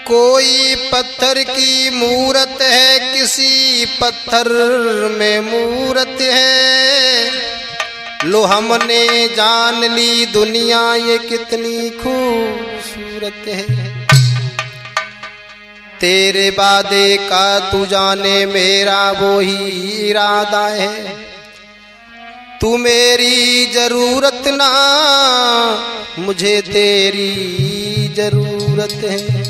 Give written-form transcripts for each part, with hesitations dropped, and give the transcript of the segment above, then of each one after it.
कोई पत्थर की मूरत है, किसी पत्थर में मूरत है। लो हमने जान ली दुनिया ये कितनी खूबसूरत है। तेरे वादे का तू जाने मेरा वो ही इरादा है। तू मेरी जरूरत ना, मुझे तेरी जरूरत है।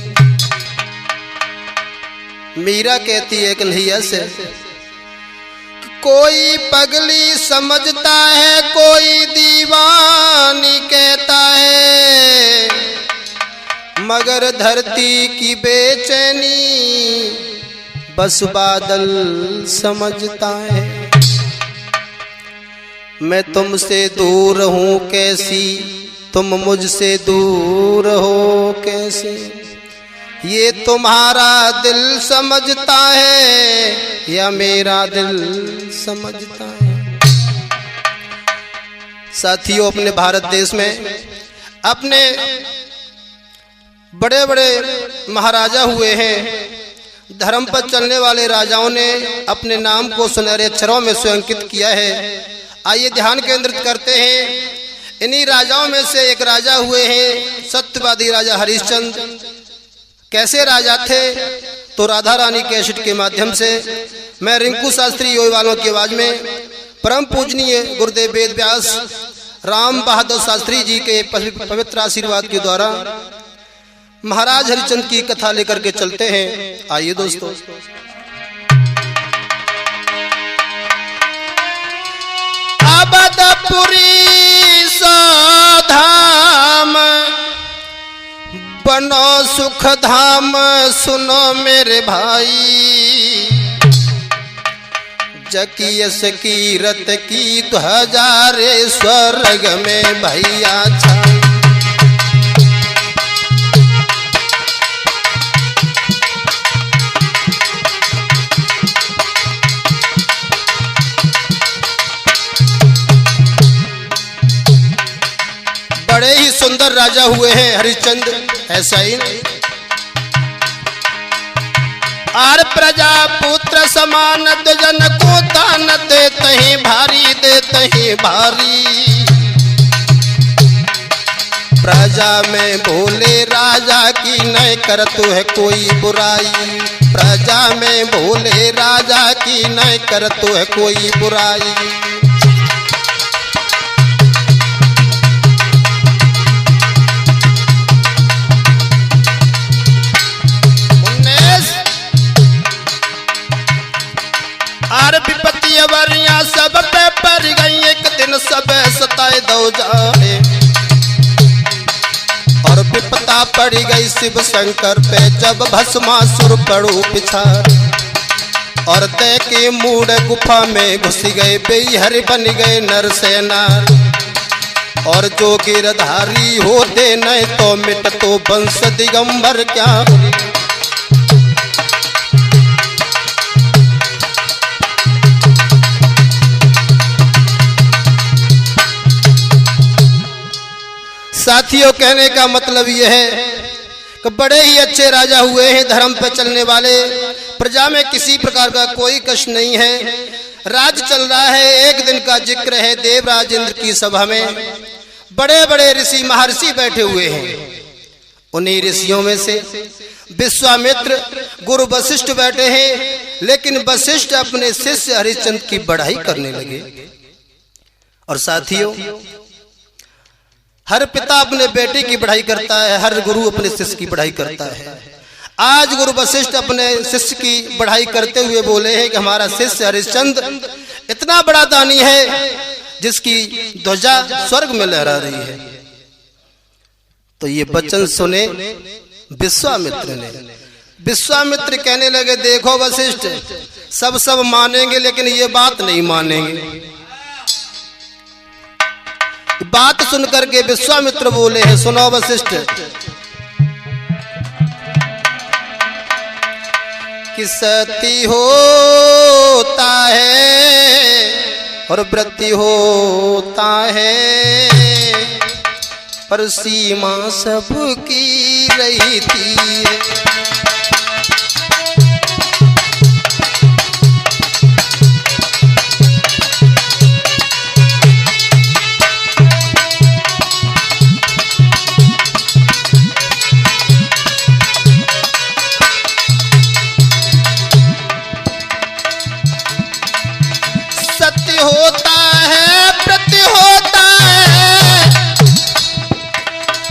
मीरा कहती है कन्हैया से, कोई पगली समझता है, कोई दीवानी कहता है, मगर धरती की बेचैनी बस बादल समझता है। मैं तुमसे दूर हूँ कैसी, तुम मुझसे दूर हो कैसे। ये तुम्हारा दिल समझता है या मेरा दिल समझता है। साथियों, अपने भारत देश में अपने बड़े बड़े महाराजा हुए हैं। धर्म पर चलने वाले राजाओं ने अपने नाम को सुनहरे अक्षरों में स्वयंकित किया है। आइए ध्यान केंद्रित करते हैं। इन्हीं राजाओं में से एक राजा हुए हैं सत्यवादी राजा हरिश्चंद्र। कैसे राजा थे, तो राधा रानी कैसेट के माध्यम से मैं रिंकू शास्त्री योई वालों की आवाज में परम पूजनीय गुरुदेव वेद व्यास राम बहादुर शास्त्री जी के पवित्र आशीर्वाद के द्वारा महाराज हरिश्चंद्र की कथा लेकर के चलते हैं। आइए दोस्तों, अबदपुरी धाम बनो सुख धाम, सुनो मेरे भाई। जकियस कीरत की ध्वजारे स्वर्ग में भैया छाई। बड़े ही सुंदर राजा हुए हैं हरिश्चंद्र। ऐसा ही आर प्रजा पुत्र समान जन को दान देते हैं भारी, देते हैं भारी। प्रजा में भोले राजा की नहीं करतु है कोई बुराई। प्रजा में भोले राजा की नहीं करतु है कोई बुराई। आर विपत्ति अवरियां सब पे पड़ गई, एक दिन सब सताए दो जाए। और विपता पड़ गई शिव शंकर पे, जब भस्मासुर पड़ू पिछाड़। और तय के मूड गुफा में घुस गए, बेहर बन गए नरसेना। और जो गिरधारी होते नहीं तो मिट तो वंश दिगंबर क्या। साथियों, कहने का मतलब यह है कि बड़े ही अच्छे राजा हुए हैं, धर्म पर चलने वाले। प्रजा में किसी प्रकार का कोई कष्ट नहीं है। राज चल रहा है। एक दिन का जिक्र है, देवराज इंद्र की सभा में बड़े बड़े ऋषि महर्षि बैठे हुए हैं। उन्हीं ऋषियों में से विश्वामित्र गुरु वशिष्ठ बैठे हैं। लेकिन वशिष्ठ अपने शिष्य हरिश्चंद्र की बढ़ाई करने लगे। और साथियों, हर पिता अपने बेटे की बढ़ाई करता है, हर गुरु अपने शिष्य की बढ़ाई करता है। आज गुरु वशिष्ठ अपने शिष्य की बढ़ाई करते हुए बोले हैं कि हमारा शिष्य हरिश्चंद्र इतना बड़ा दानी है जिसकी ध्वजा स्वर्ग में लहरा रही है। तो ये वचन सुने विश्वामित्र ने। विश्वामित्र कहने लगे, देखो वशिष्ठ, सब मानेंगे लेकिन ये बात नहीं मानेंगे। बात सुनकर के विश्वामित्र बोले हैं, सुनो वशिष्ठ, कि सती होता है और व्रति होता है। पर सीमा सबकी रही थी। सत्य होता है प्रति होता है,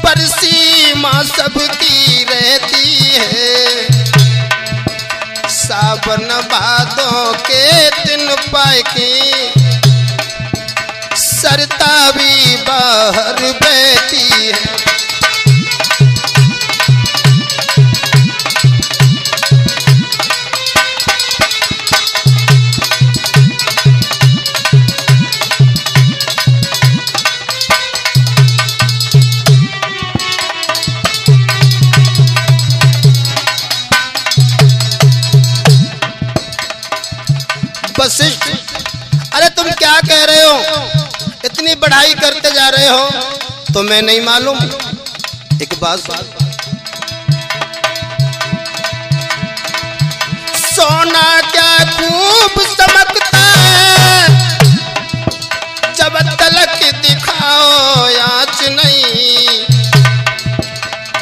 पर सीमा सबकी रहती है। सावन भादों के दिन पाए की सरता भी बाहर बहती है। वशिष्ठ, अरे तुम क्या कह रहे हो? इतनी बढ़ाई करते जा रहे हो, तो मैं नहीं मालूम? एक बात, सोना क्या खूब चमकता है, जब तलक दिखाओ आँच नहीं।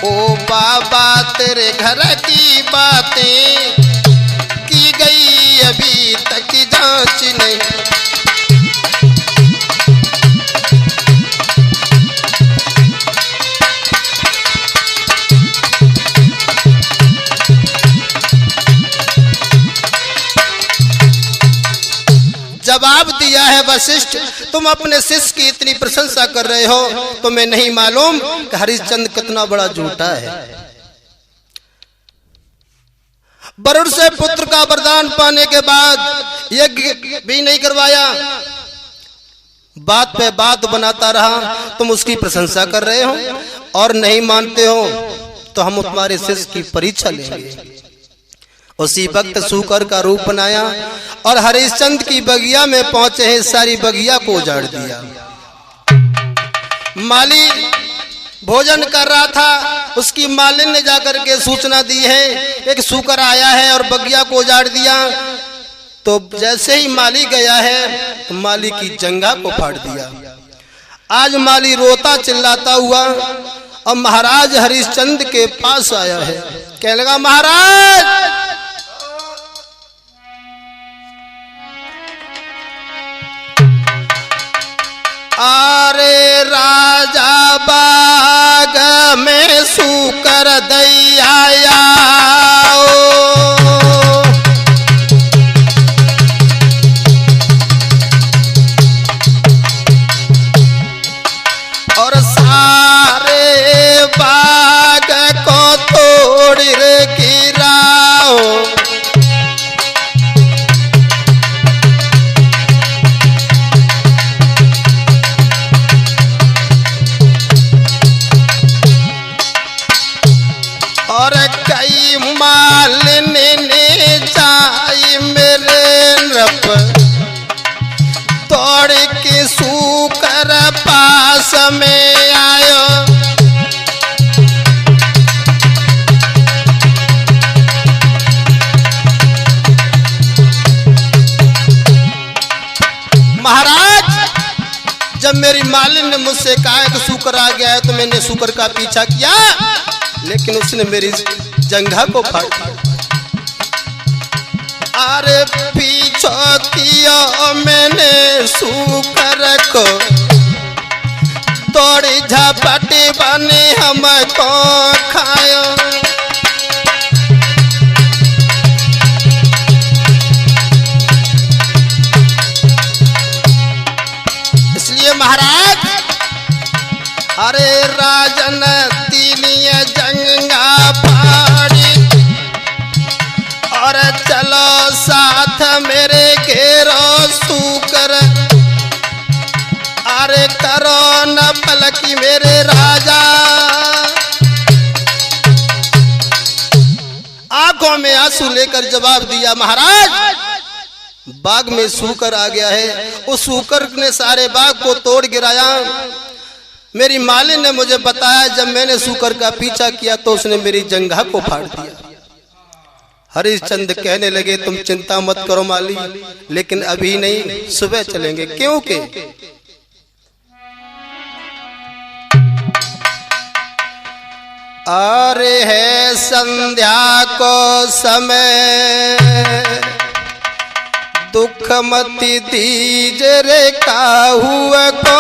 ओ बाबा तेरे घर की बातें की गई अभी तक जांच नहीं। जवाब दिया है वशिष्ठ, तुम अपने शिष्य की इतनी प्रशंसा कर रहे हो, तो मैं नहीं मालूम कि हरिश्चंद्र कितना बड़ा झूठा है। वरुण से पुत्र का वरदान पाने के बाद यज्ञ भी नहीं करवाया, बात पे बात बनाता रहा। तुम उसकी प्रशंसा कर रहे हो और नहीं मानते हो, तो हम तुम्हारे शिष्य की परीक्षा लेंगे। उसी वक्त सूकर का रूप बनाया और हरिश्चंद्र की बगिया में पहुंचे हैं, सारी बगिया को उजाड़ दिया। माली भोजन कर रहा था, उसकी मालिन ने जाकर के सूचना दी है एक सूकर आया है और बगिया को उजाड़ दिया। तो जैसे ही माली गया है तो माली की जंघा को फाड़ दिया। आज माली रोता चिल्लाता हुआ और महाराज हरिश्चंद्र के पास आया है। कहने लगा, महाराज अरे राजा बाग में सूकर दैया और सारे बाग को तोड़ गिराओ। और कई मालिन ने जाई मेरे नृप तोड़ के सूकर पास में आयो। महाराज, जब मेरी मालिन ने मुझसे कहा कि सूकर आ गया है तो मैंने सूकर का पीछा किया, लेकिन उसने मेरी जंघा को फाड़ दिया। अरे पीछा किया मैंने सूकर को, तोड़ी झपटी बने हमको खायो। इसलिए महाराज, अरे राजन तीनिय जंगा फाड़ी और चलो साथ मेरे घेरो सूकर। अरे करो न पलकी मेरे राजा। आंखों में आंसू लेकर जवाब दिया, महाराज बाग में सूकर आ गया है। उस सूकर ने सारे बाग को तोड़ गिराया। मेरी मालिन ने मुझे बताया, जब मैंने सूकर का पीछा किया तो उसने मेरी जंघा को फाड़ दिया। हरिश्चंद्र कहने लगे, तुम चिंता मत करो माली, लेकिन अभी नहीं, सुबह चलेंगे। क्योंकि अरे है संध्या को समय, दुख मति दीजे रे काहुआ को।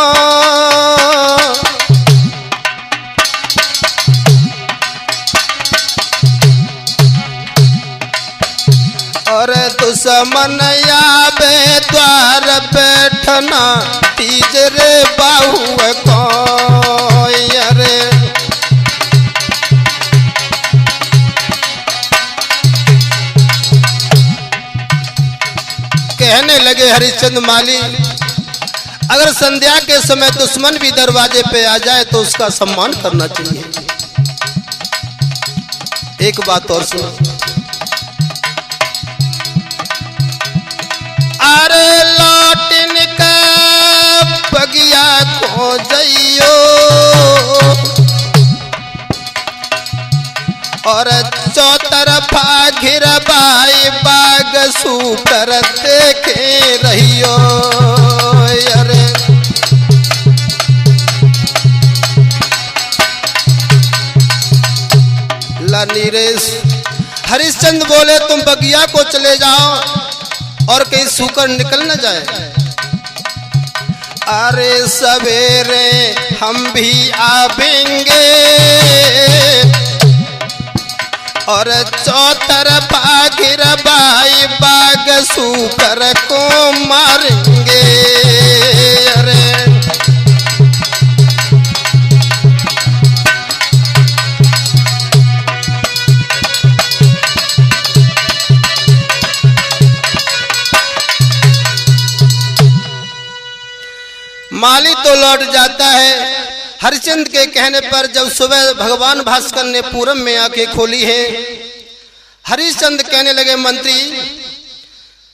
और दुश्मन आवे द्वार बैठना, दीजे रे बाहुआ को। अरे कहने लगे हरिश्चंद्र माली, अगर संध्या के समय दुश्मन भी दरवाजे पे आ जाए तो उसका सम्मान करना चाहिए। एक बात और सुनो, अरे लौटन का बगिया को जइयो, और चौतरफा घिरबाई बाग सूकर देखे रहियो। अरे लानीरेश हरिश्चंद्र बोले, तुम बगिया को चले जाओ और कहीं सूकर निकल न जाए। अरे सवेरे हम भी आवेंगे, और चौतरफा घिरबाई बाग सूकर को मारेंगे। अरे माली तो लौट जाता है। हरिश्चंद्र के कहने पर जब सुबह भगवान भास्कर ने पूरब में आंखें खोली है, हरिश्चंद्र कहने लगे, मंत्री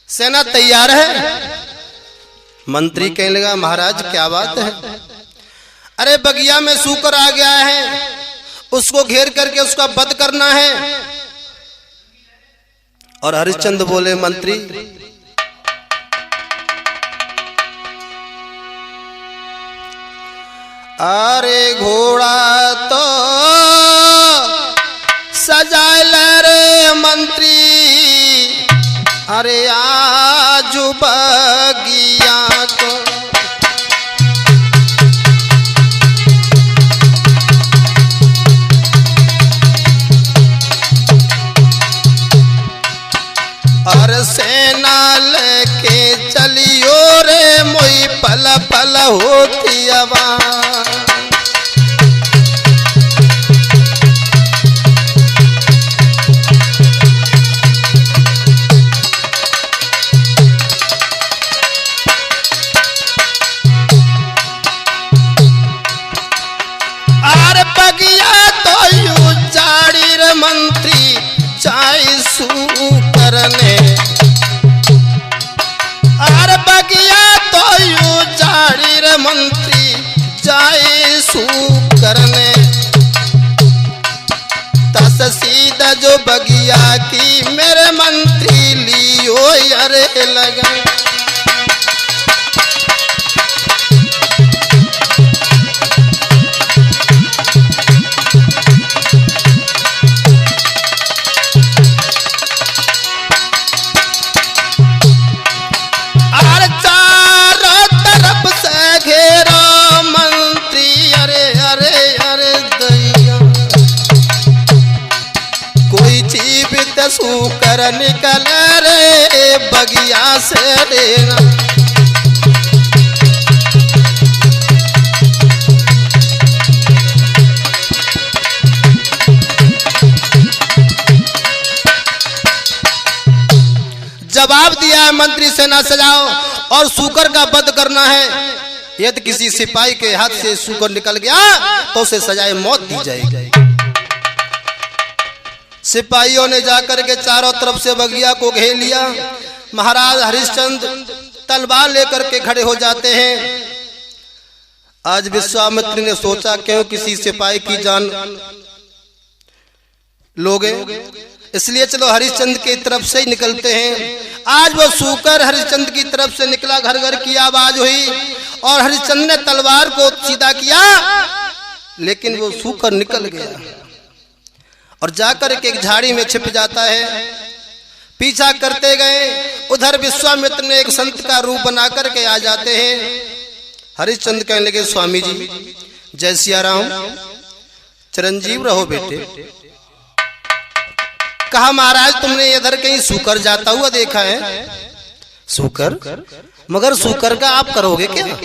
सेना तैयार है? मंत्री कहने लगा, महाराज क्या बात है? अरे बगिया में सूकर आ गया है, उसको घेर करके उसका वध करना है। और हरिश्चंद्र बोले, मंत्री अरे घोड़ा तो सजाल रे मंत्री, अरे आजू बगिया को। और सेना लेके चलियो रे, मोई पल पल होती आवाज। बगिया तो यू जाड़ी रे मंत्री, चाय सू करने। अरे बगिया तो यू जाड़ी रे मंत्री, चाय सू करने। तस सीधा जो बगिया की मेरे मंत्री लियो, अरे लगा। सूकर निकल रे बगिया से लेना। जवाब दिया है, मंत्री सेना सजाओ और सूकर का वध करना है। यदि किसी सिपाही के हाथ से सूकर निकल गया तो उसे सजाए मौत दी जाएगी। सिपाहियों ने जाकर के चारों तरफ से बगिया को घेर लिया। महाराज हरिश्चंद्र तलवार लेकर के खड़े हो जाते हैं। आज विश्वामित्र ने सोचा क्यों किसी सिपाही की जान लोगे, इसलिए चलो हरिश्चंद्र की तरफ से ही निकलते हैं। आज वो सूकर हरिश्चंद्र की तरफ से निकला, घर घर की आवाज हुई और हरिश्चंद्र ने तलवार को सीधा किया, लेकिन वो सूकर निकल गया और जाकर एक झाड़ी में छिप जाता है। पीछा करते गए, उधर विश्वामित्र ने एक संत का रूप बना करके आ जाते हैं। हरिश्चंद्र कहने लगे, स्वामी जी जय सिया राम, चिरंजीव रहो बेटे। कहा महाराज तुमने इधर कहीं सूकर जाता हुआ देखा है? सूकर? मगर सूकर का आप करोगे क्या?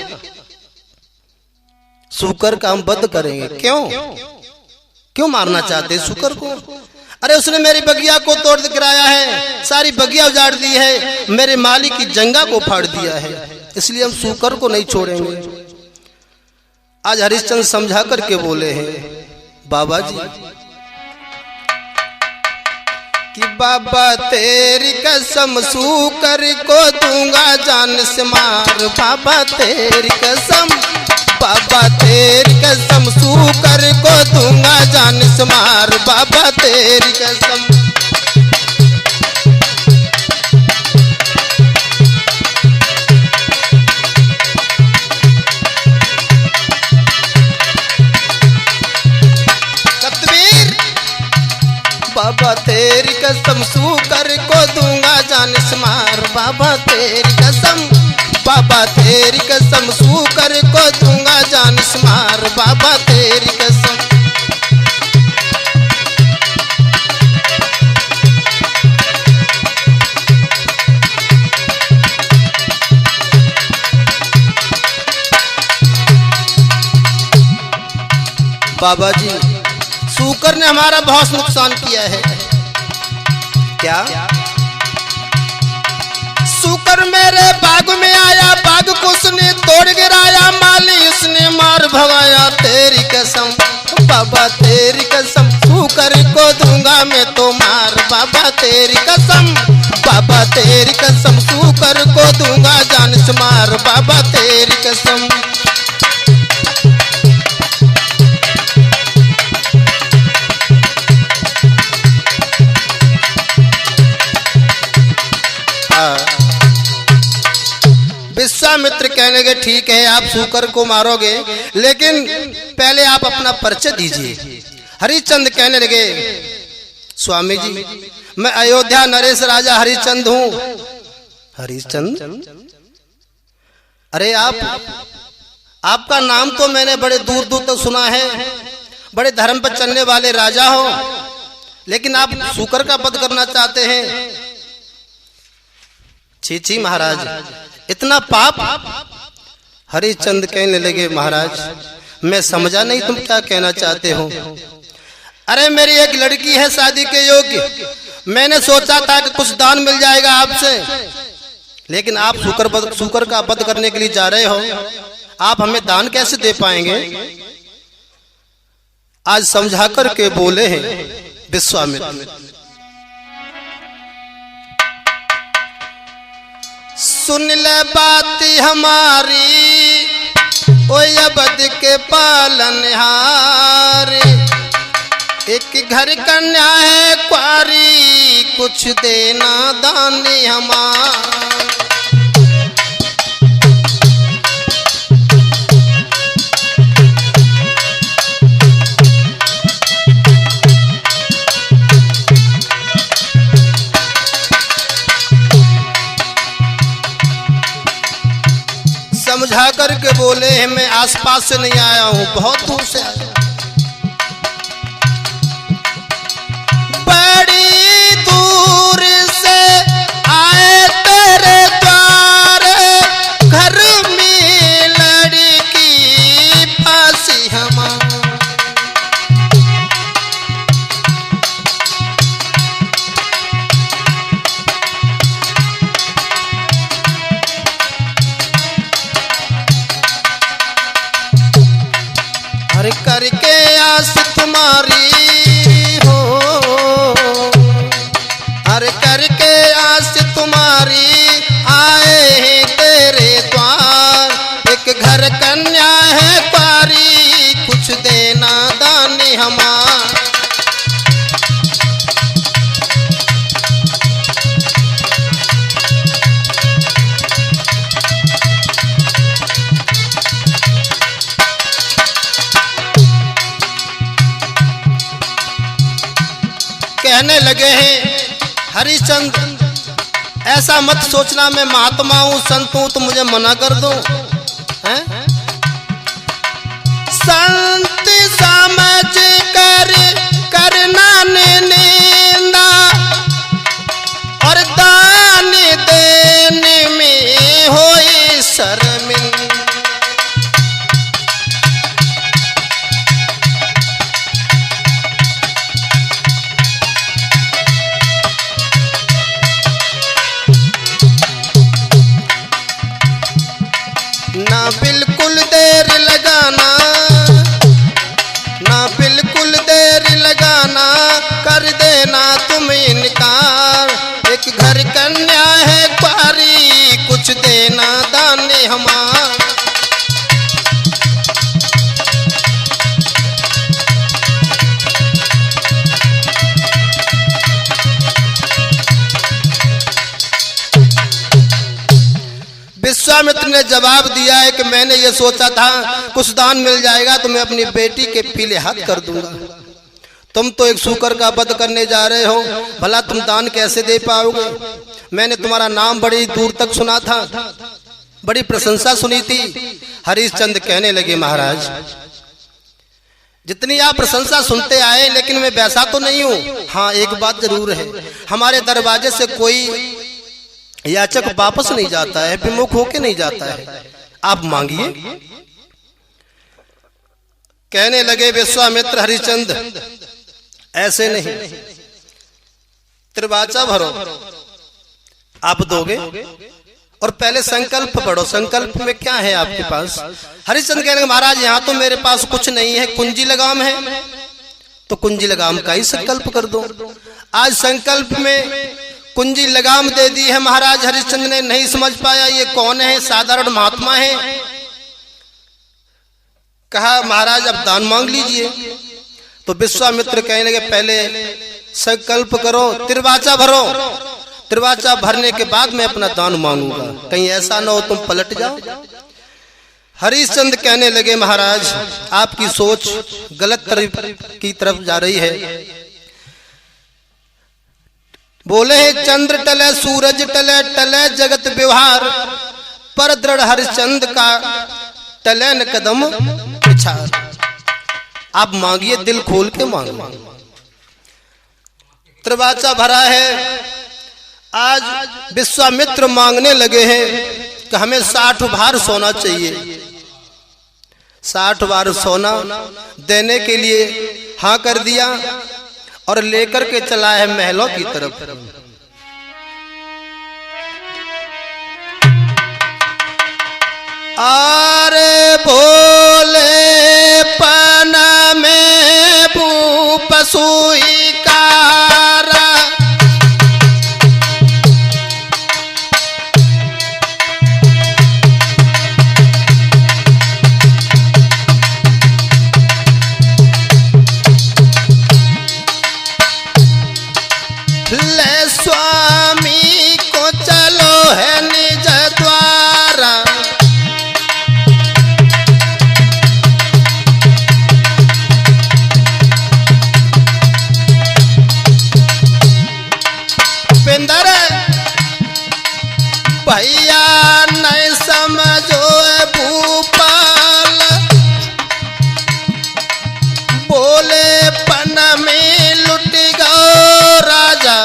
सूकर का हम वध करेंगे। क्यों क्यों मारना चाहते सूकर को? अरे उसने मेरी बगिया को तोड़ गिराया है, सारी बगिया उजाड़ दी है, मेरे मालिक की जंगा को फाड़ दिया है, इसलिए हम सूकर को नहीं छोड़ेंगे। आज हरिश्चंद्र समझा करके बोले हैं, बाबा जी कि बाबा तेरी कसम सूकर को दूंगा जान से मार, बाबा तेरी कसम, बाबा तेरी कसम सूकर को दूंगा जान से मार, बाबा तेरी कसम। सतवीर बाबा तेरी कसम सूकर को दूंगा जान से मार, बाबा तेरी कसम, बाबा तेरी कसम सूकर को दूंगा जान से मार, बाबा तेरी कसम। बाबा जी सूकर ने हमारा बहुत नुकसान किया है। क्या? सूकर मेरे बाग में आया, बाग को उसने तोड़ गिराया, माली उसने मार भगाया, तेरी कसम बाबा तेरी कसम सूकर को दूंगा मैं तो मार, बाबा तेरी कसम, बाबा तेरी कसम सूकर को दूंगा जान से मार, बाबा तेरी कसम। विश्वामित्र कहने के ठीक है आप सूकर को मारोगे, लेकिन पहले आप अपना परिचय दीजिए। हरिश्चंद्र कहने लगे, स्वामी जी मैं अयोध्या नरेश राजा हरिश्चंद्र हूं। हरिश्चंद्र? अरे आपका नाम तो मैंने बड़े दूर दूर तक सुना है, बड़े धर्म पर चलने वाले राजा हो, लेकिन आप सूकर का वध करना चाहते हैं? छी छी महाराज, इतना पाप? हरिश्चंद्र कहने लगे, महाराज मैं समझा नहीं तुम क्या कहना चाहते हो। अरे मेरी एक लड़की है शादी के योग्य, मैंने सोचा था कि कुछ दान मिल जाएगा आपसे, लेकिन आप सूकर का वध करने के लिए जा रहे हो, आप हमें दान कैसे दे पाएंगे? आज समझा करके बोले हैं विश्वामित्र, सुन ले बात हमारी ओ अवध के पालनहार, एक घर कन्या है क्वारी, कुछ देना दान हमार। समझा करके बोले हैं, मैं आसपास से नहीं आया हूं, बहुत दूर से आया हूं। बड़ी दूर से आए तेरे द्वार, घर में लड़की फांसी हमार। हर करके आस तुम्हारी हो, हर करके आस तुम्हारी आए हैं तेरे द्वार, एक घर कन्या है कहने लगे हैं, हरिश्चंद्र ऐसा मत सोचना मैं महात्मा हूं, संत हूं तो मुझे मना कर दो। संत समझ कर करना निंदा और दान देने में होए शर्मिंदा। ना बिल्कुल देर लगाना, ना बिल्कुल देर लगाना, कर देना तुम इनकार। एक घर कन्या है पारी, कुछ देना दाने हमार। विश्वामित्र ने जवाब दिया है कि मैंने ये सोचा था कुछ दान मिल जाएगा तो मैं अपनी बेटी के पीले हाथ कर दूंगा। तुम तो एक सूकर का वध करने जा रहे हो, भला तुम दान कैसे दे पाओगे? मैंने तुम्हारा नाम बड़ी दूर तक सुना था, बड़ी प्रशंसा सुनी थी। हरिश्चंद्र कहने लगे, महाराज जितनी आप प्रशंसा सुनते आए लेकिन मैं वैसा तो नहीं हूं। हाँ, एक बात जरूर है, हमारे दरवाजे से कोई याचक वापस नहीं जाता है, विमुख होके नहीं जाता है। आप मांगिए। कहने लगे विश्वामित्र, हरिश्चंद्र ऐसे नहीं, त्रिवाचा भरो, आप दोगे और पहले संकल्प पढ़ो। संकल्प में क्या है आपके पास? हरिश्चंद्र कहने लगे, महाराज यहाँ तो मेरे पास कुछ नहीं है, कुंजी लगाम है, तो कुंजी लगाम का ही संकल्प कर दो। आज संकल्प में कुंजी लगाम दे दी है महाराज। हरिश्चंद्र ने नहीं समझ पाया ये कौन है, साधारण महात्मा है। कहा, महाराज अब दान मांग लीजिए। तो विश्वामित्र कहने लगे, पहले संकल्प करो, त्रिवाचा भरो, त्रिवाचा भरने के बाद मैं अपना दान मांगूंगा, कहीं ऐसा ना हो तुम पलट जाओ। हरिश्चंद्र कहने लगे, महाराज आपकी सोच गलत की तरफ जा रही है। बोले हैं, चंद्र टले सूरज टले, टले जगत व्यवहार, पर दृढ़ हरिश्चंद्र का टले न कदम पिछाड़। आप मांगिए, दिल खोल के मांगो। त्रिवाचा भरा है। आज विश्वामित्र मांगने लगे हैं कि हमें 60 भार सोना चाहिए। 60 भार सोना देने के लिए हाँ कर दिया और लेकर के चला है महलों की तरफ। अरे भोले पना में भूप सुई कारा, ले स्वामी को चलो है निज द्वारा। पिंदर भैया नहीं समझो भूपाल, बोले पन में लुट गो राजा,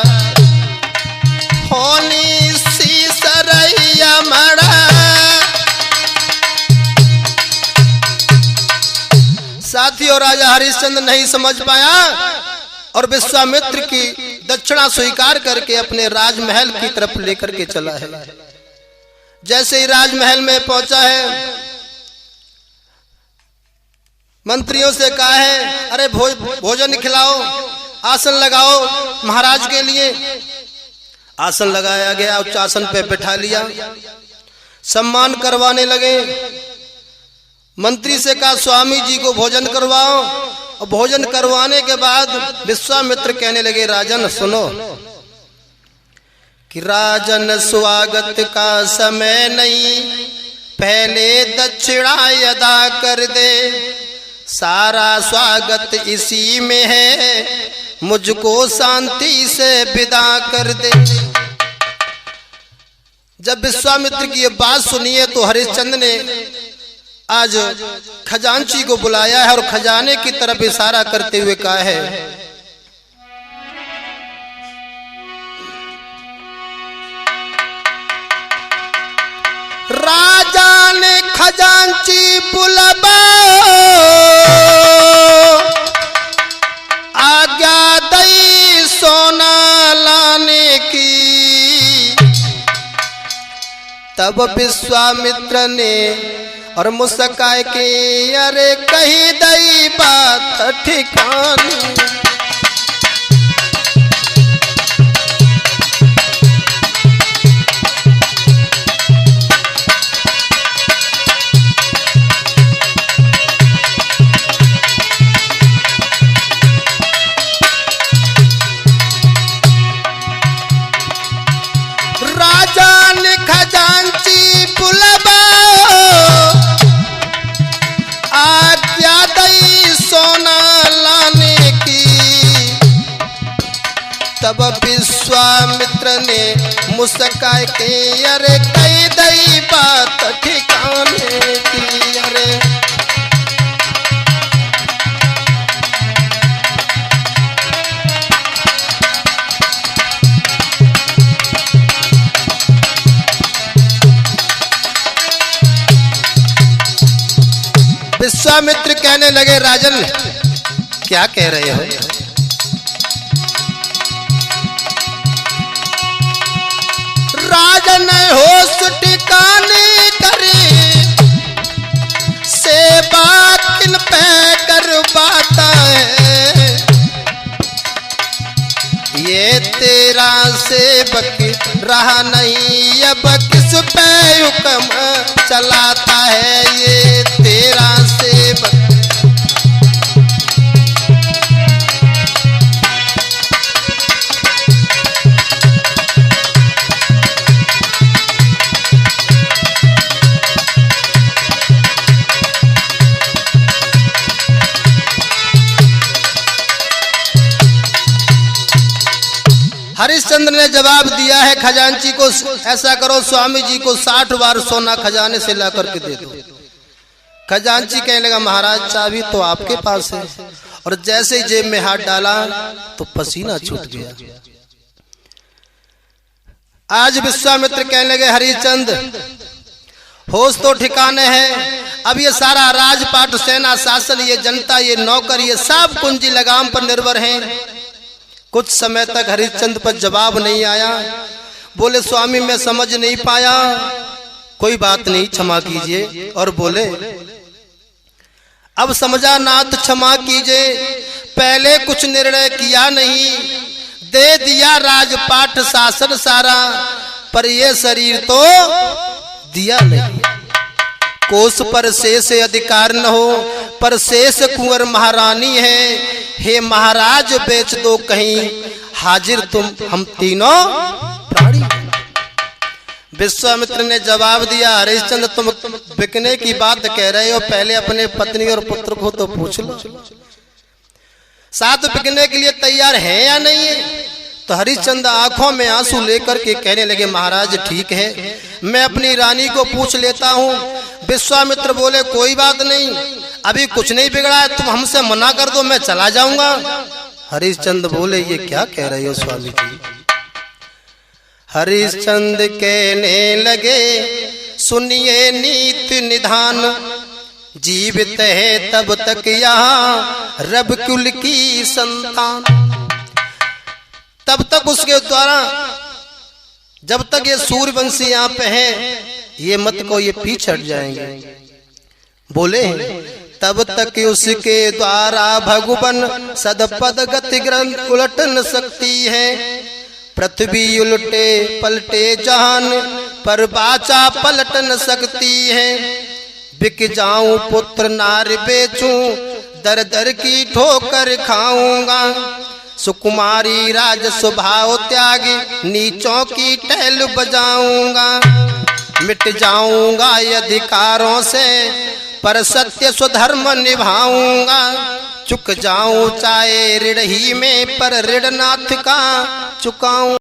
होनी सी सरैया मड़ा। साथियों, राजा हरिश्चंद्र नहीं समझ पाया और विश्वामित्र की दक्षिणा स्वीकार करके अपने राजमहल की तरफ लेकर के चला है। जैसे ही राजमहल में पहुंचा है, मंत्रियों से कहा है, अरे भोजन खिलाओ, आसन लगाओ महाराज के लिए। आसन लगाया गया, उच्च आसन पे बिठा लिया, सम्मान करवाने लगे। मंत्री से कहा, स्वामी जी को भोजन करवाओ। और भोजन करवाने के बाद विश्वामित्र कहने लगे, राजन सुनो कि राजन स्वागत का समय नहीं, पहले दक्षिणा अदा कर दे, सारा स्वागत इसी में है, मुझको शांति से विदा कर दे। जब विश्वामित्र की ये बात सुनी है तो हरिश्चंद्र ने आज खजांची को बुलाया है और खजाने की तरफ इशारा करते हुए कहा है, राजा ने खजांची बुलाओ, आज्ञा दई सोना लाने की। तब विश्वामित्र ने और मुस्काए के अरे कही दई बात ठिकानी। तब विश्वामित्र ने मुस्काए के अरे कई दई बात ठिकाने की। अरे विश्वामित्र कहने लगे, राजन क्या कह रहे हो? राजन होश ठिकाने करे से बात इन पे करवाता है। ये तेरा सेवक रहा नहीं अब किस पे हुक्म चलाता है। ये तेरा सेवक हरिश्चंद्र ने जवाब दिया है खजांची को, ऐसा करो स्वामी जी को 60 बार सोना खजाने से ला करके दे दो। खजांची कहने लगा, महाराज चाबी तो आपके पास है। और जैसे ही जेब में हाथ डाला तो पसीना छूट गया। आज विश्वामित्र कहने लगे, हरिश्चंद्र होश तो ठिकाने है, अब ये सारा राजपाट सेना शासन ये जनता ये नौकर ये सब कुंजी लगाम पर निर्भर हैं। कुछ समय तक हरिश्चंद्र पर जवाब नहीं आया। बोले, स्वामी मैं समझ नहीं पाया। कोई बात नहीं, क्षमा कीजिए। और बोले, अब समझा ना तो क्षमा कीजिए, पहले कुछ निर्णय किया नहीं, दे दिया राजपाट शासन सारा, पर ये शरीर तो दिया नहीं। कोष पर शेष अधिकार न हो, पर शेष कुंवर महारानी है। हे महाराज बेच दो कहीं, हाजिर तुम हम तीनों प्राणी। विश्वामित्र ने जवाब दिया, हरिश्चंद्र तुम बिकने की बात कह रहे हो, पहले अपने पत्नी और पुत्र को तो पूछ लो, साथ बिकने के लिए तैयार है या नहीं है। तो हरिश्चंद्र आंखों में आंसू लेकर के कहने लगे, महाराज ठीक है, मैं अपनी रानी को पूछ लेता हूँ। विश्वामित्र बोले, कोई बात नहीं, अभी कुछ नहीं बिगड़ा है, तुम हमसे मना कर दो, मैं चला जाऊंगा। हरिश्चंद्र बोले, ये क्या कह रहे हो स्वामी जी? हरिश्चंद्र कहने लगे, सुनिए नीति निधान, जीवित है तब तक यहाँ रब कुल की संतान। तब तक उसके द्वारा जब तक ये सूर्यवंशी यहाँ पे है, ये मत को ये पीछे हट जाएंगे। बोले, तब तक उसके द्वारा भगवान सदपद गति ग्रंथ उलट न सकती है। पृथ्वी उलटे पलटे जहान, पर बाचा पलट न सकती है। बिक जाऊं पुत्र नार बेचूं, दर दर की ठोकर खाऊंगा। सुकुमारी राज स्वभाव त्यागी, नीचों की टहल बजाऊंगा। मिट जाऊंगा अधिकारों से, पर सत्य स्वधर्म निभाऊंगा। चुक जाऊं चाहे ऋण ही में, पर ऋण नाथ का चुकाऊं।